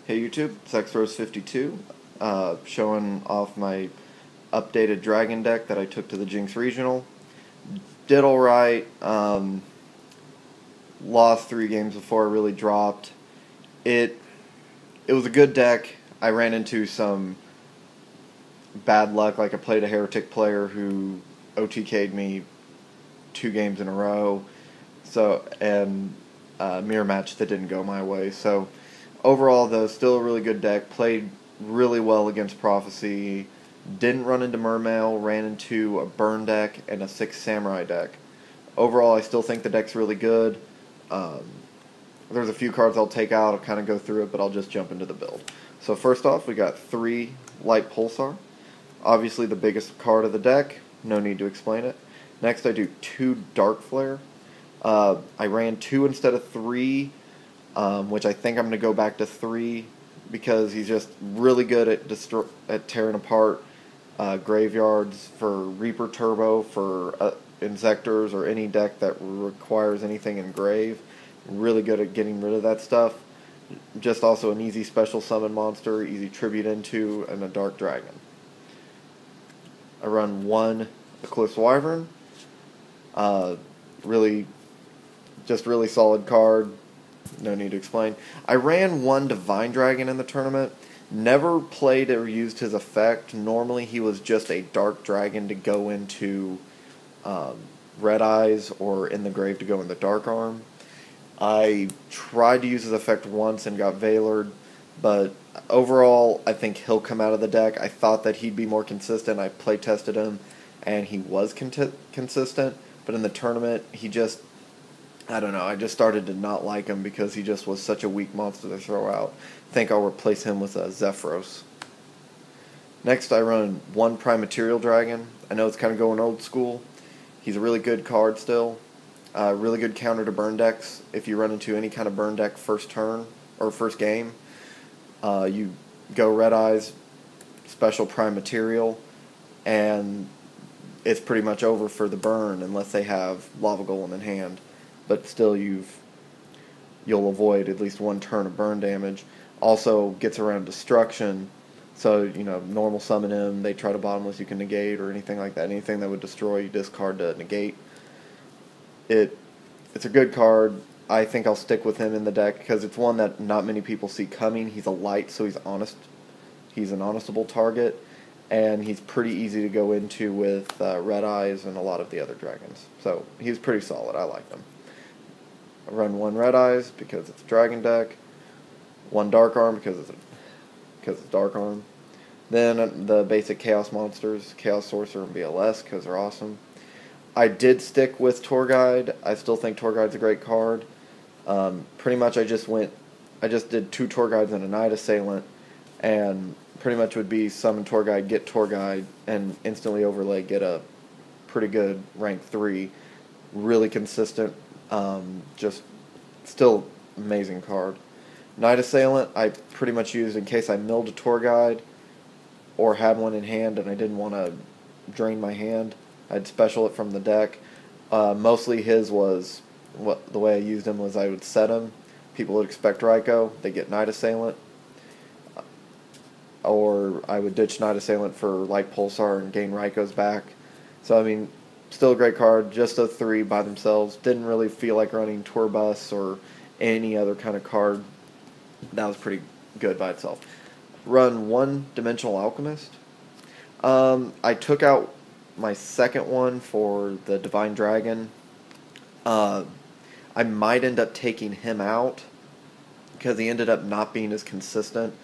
Hey YouTube, SexRose52, showing off my updated Dragon deck that I took to the Jenks Regional. Did alright, lost 3 games before I really dropped. It was a good deck. I ran into some bad luck, like I played a Heretic player who OTK'd me 2 games in a row, and mirror match that didn't go my way, so overall, though, still a really good deck. Played really well against Prophecy. Didn't run into Mermail. Ran into a Burn deck and a 6 Samurai deck. Overall, I still think the deck's really good. There's a few cards I'll take out. I'll kind of go through it, but I'll just jump into the build. So first off, we got 3 Light Pulsar. Obviously the biggest card of the deck. No need to explain it. Next, I do 2 Dark Flare. I ran 2 instead of 3. Which I think I'm going to go back to 3 because he's just really good at tearing apart graveyards for Reaper Turbo, for Insectors, or any deck that requires anything in grave. Really good at getting rid of that stuff. Just also an easy special summon monster, easy tribute into, and a Dark Dragon. I run 1 Eclipse Wyvern. Really solid card. No need to explain. I ran 1 Divine Dragon in the tournament. Never played or used his effect. Normally he was just a Dark Dragon to go into Red Eyes, or in the grave to go in the Dark Arm. I tried to use his effect once and got Veilered, but overall I think he'll come out of the deck. I thought that he'd be more consistent. I play tested him and he was consistent, but in the tournament I don't know, I just started to not like him because he just was such a weak monster to throw out. I think I'll replace him with a Zephyros. Next, I run 1 Prime Material Dragon. I know it's kind of going old school. He's a really good card still. Really good counter to burn decks. If you run into any kind of burn deck first turn, or first game, you go Red Eyes, special Prime Material, and it's pretty much over for the burn unless they have Lava Golem in hand. But still, you'll avoid at least 1 turn of burn damage. Also gets around destruction, so normal summon him. They try to bottomless, you can negate, or anything like that. Anything that would destroy, you discard to negate. It's a good card. I think I'll stick with him in the deck because it's one that not many people see coming. He's a light, so he's honest. He's an honestable target, and he's pretty easy to go into with Red Eyes and a lot of the other dragons. So he's pretty solid. I like him. I run 1 Red Eyes because it's a Dragon deck, 1 Dark Arm because it's Dark Arm. Then the basic Chaos monsters, Chaos Sorcerer and BLS, because they're awesome. I did stick with Tour Guide. I still think Tour Guide's a great card. Pretty much I just did 2 Tour Guides and a Night Assailant, and pretty much would be summon Tour Guide, get Tour Guide, and instantly overlay, get a pretty good rank 3. Really consistent. Just still amazing card. Night Assailant I pretty much used in case I milled a Tour Guide or had one in hand and I didn't want to drain my hand. I'd special it from the deck. Mostly his was, the way I used him was I would set him. People would expect Raikou, they get Night Assailant. Or I would ditch Night Assailant for Light Pulsar and gain Raikou's back. So I mean, still a great card, just those 3 by themselves. Didn't really feel like running Tour Bus or any other kind of card. That was pretty good by itself. Run 1 Dimensional Alchemist. I took out my second one for the Divine Dragon. I might end up taking him out because he ended up not being as consistent.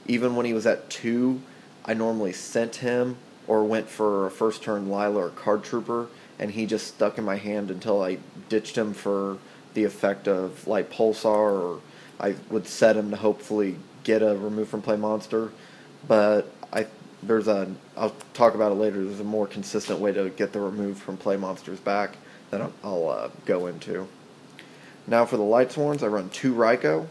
Even when he was at 2, I normally sent him or went for a first turn Lila or Card Trooper, and he just stuck in my hand until I ditched him for the effect of Light Pulsar, or I would set him to hopefully get a remove from play monster. But I'll talk about it later, there's a more consistent way to get the remove from play monsters back that I'll go into. Now for the Light Sworns, I run 2 Raikou.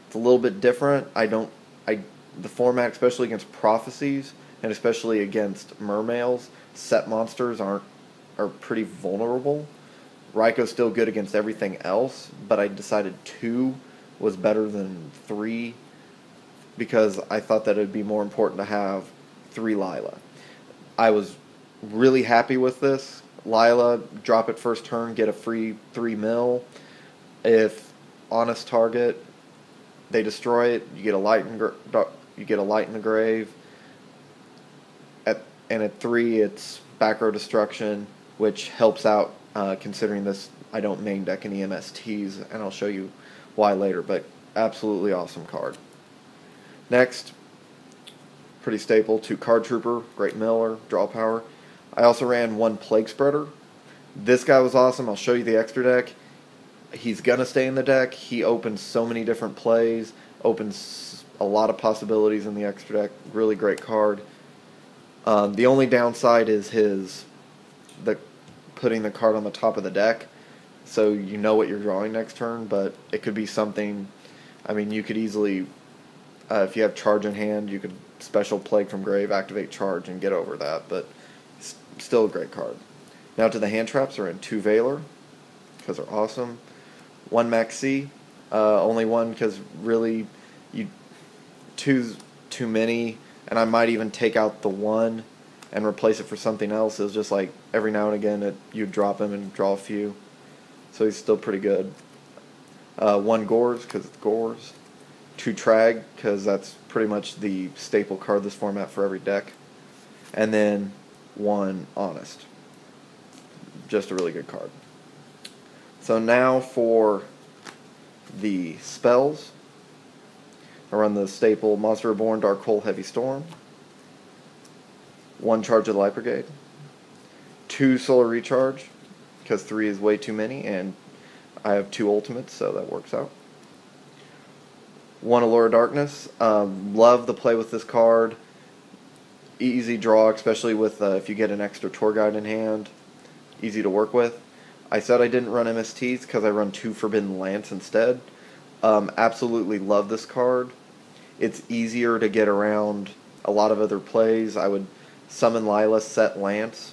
It's a little bit different. The format, especially against Prophecies, and especially against Mermails, set monsters are pretty vulnerable. Raikou's still good against everything else, but I decided 2 was better than 3 because I thought that it would be more important to have 3 Lila. I was really happy with this. Lila, drop it first turn, get a free 3 mil. If honest target, they destroy it, you get a light in the grave. And at 3, it's back row destruction, which helps out considering this. I don't main deck any MSTs, and I'll show you why later. But absolutely awesome card. Next, pretty staple, 2 Card Trooper, great miller, draw power. I also ran 1 Plague Spreader. This guy was awesome. I'll show you the extra deck. He's going to stay in the deck. He opens so many different plays, opens a lot of possibilities in the extra deck. Really great card. The only downside is putting the card on the top of the deck, so you know what you're drawing next turn, but it could be something. I mean, you could easily, if you have charge in hand, you could special Plague from grave, activate charge, and get over that, but still a great card. Now to the hand traps. Are in 2 Valor, because they're awesome. 1 Maxi, only 1 because really, 2's too many, and I might even take out the 1 and replace it for something else. It was just like every now and again you'd drop him and draw a few. So he's still pretty good. 1 Gores, because it's Gores. 2 Trag, because that's pretty much the staple card this format for every deck. And then 1 Honest. Just a really good card. So now for the spells. I run the staple Monster Reborn, Dark Hole, Heavy Storm. 1 Charge of the Light Brigade. 2 Solar Recharge, because 3 is way too many, and I have 2 ultimates, so that works out. 1 Allure of Darkness. Love the play with this card. Easy draw, especially with if you get an extra tour guide in hand. Easy to work with. I said I didn't run MSTs because I run 2 Forbidden Lance instead. Absolutely love this card. It's easier to get around a lot of other plays. I would summon Lila, set Lance.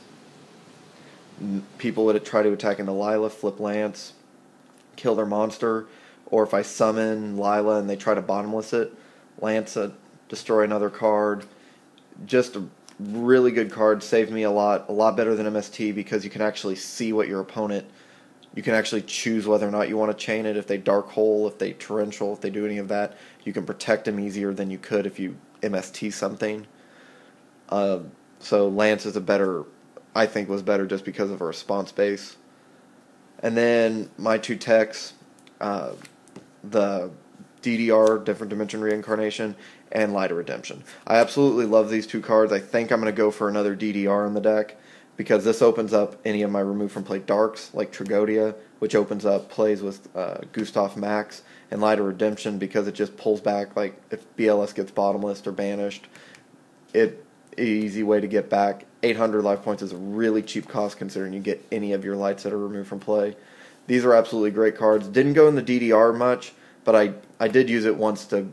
People would try to attack into Lila, flip Lance, kill their monster. Or if I summon Lila and they try to bottomless it, Lance, destroy another card. Just a really good card. Saved me a lot better than MST, because you can actually see what your opponent. You can actually choose whether or not you want to chain it. If they Dark Hole, if they Torrential, if they do any of that, you can protect them easier than you could if you MST something. So Lance is I think was better just because of a response base. And then my 2 techs, the DDR, Different Dimension Reincarnation, and Light of Redemption. I absolutely love these 2 cards. I think I'm going to go for another DDR in the deck, because this opens up any of my remove from play darks, like Tragodia, which opens up plays with Gustav Max, and Light of Redemption, because it just pulls back, like if BLS gets bottomless or banished, easy way to get back. 800 life points is a really cheap cost considering you get any of your lights that are removed from play. These are absolutely great cards. Didn't go in the DDR much, but I did use it once to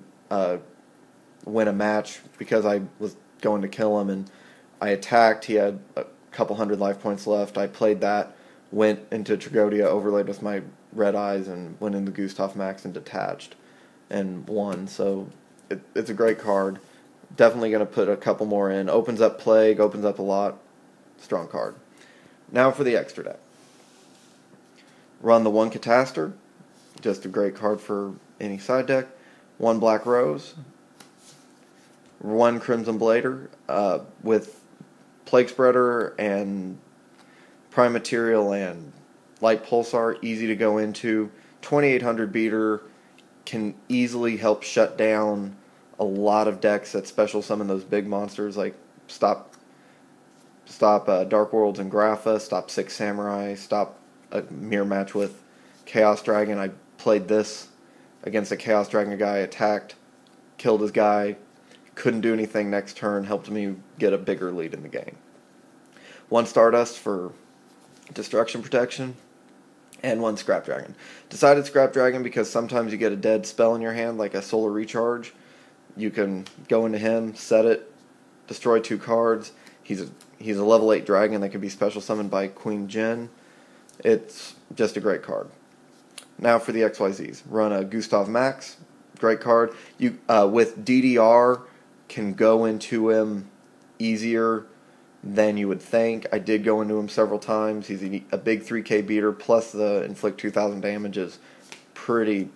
win a match, because I was going to kill him and I attacked. He had a couple hundred life points left. I played that, went into Tragodia, overlaid with my Red Eyes, and went into Gustav Max and detached and won. So it's a great card. Definitely going to put a couple more in. Opens up Plague, opens up a lot. Strong card. Now for the extra deck. Run the 1 Cataster. Just a great card for any side deck. 1 Black Rose. 1 Crimson Blader. With Plague Spreader and Prime Material and Light Pulsar. Easy to go into. 2800 beater. Can easily help shut down a lot of decks that special summon those big monsters, like stop Dark Worlds and Grapha, stop 6 Samurai, stop a mirror match with Chaos Dragon. I played this against a Chaos Dragon guy, attacked, killed his guy, couldn't do anything next turn, helped me get a bigger lead in the game. 1 Stardust for destruction protection, and 1 Scrap Dragon. Decided Scrap Dragon because sometimes you get a dead spell in your hand, like a Solar Recharge. You can go into him, set it, destroy 2 cards. He's a level 8 dragon that can be special summoned by Queen Jin. It's just a great card. Now for the XYZs. Run a Gustav Max, great card. You with DDR can go into him easier than you would think. I did go into him several times. He's a big 3K beater, plus the inflict 2,000 damage is pretty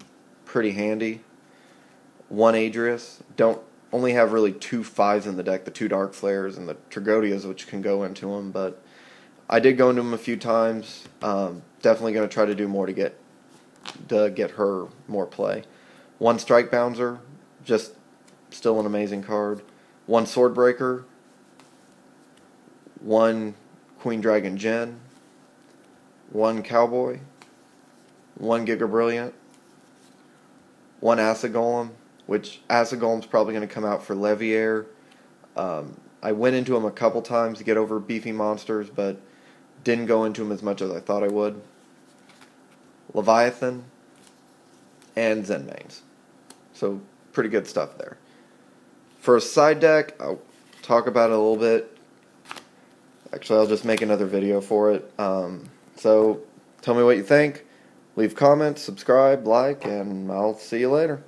handy. One Adrius. Don't only have really 2 5s in the deck, the 2 Dark Flares and the Trigodias, which can go into him, but I did go into him a few times. Definitely going to try to do more to get her more play. One Strike Bouncer, just still an amazing card. One Swordbreaker. One Queen Dragon Gen. One Cowboy. One Giga Brilliant. One Acid Golem, which Acid Golem's probably going to come out for Leviair. I went into him a couple times to get over beefy monsters, but didn't go into him as much as I thought I would. Leviathan and Zenmaines. So pretty good stuff there. For a side deck, I'll talk about it a little bit. Actually, I'll just make another video for it. So tell me what you think. Leave comments, subscribe, like, and I'll see you later.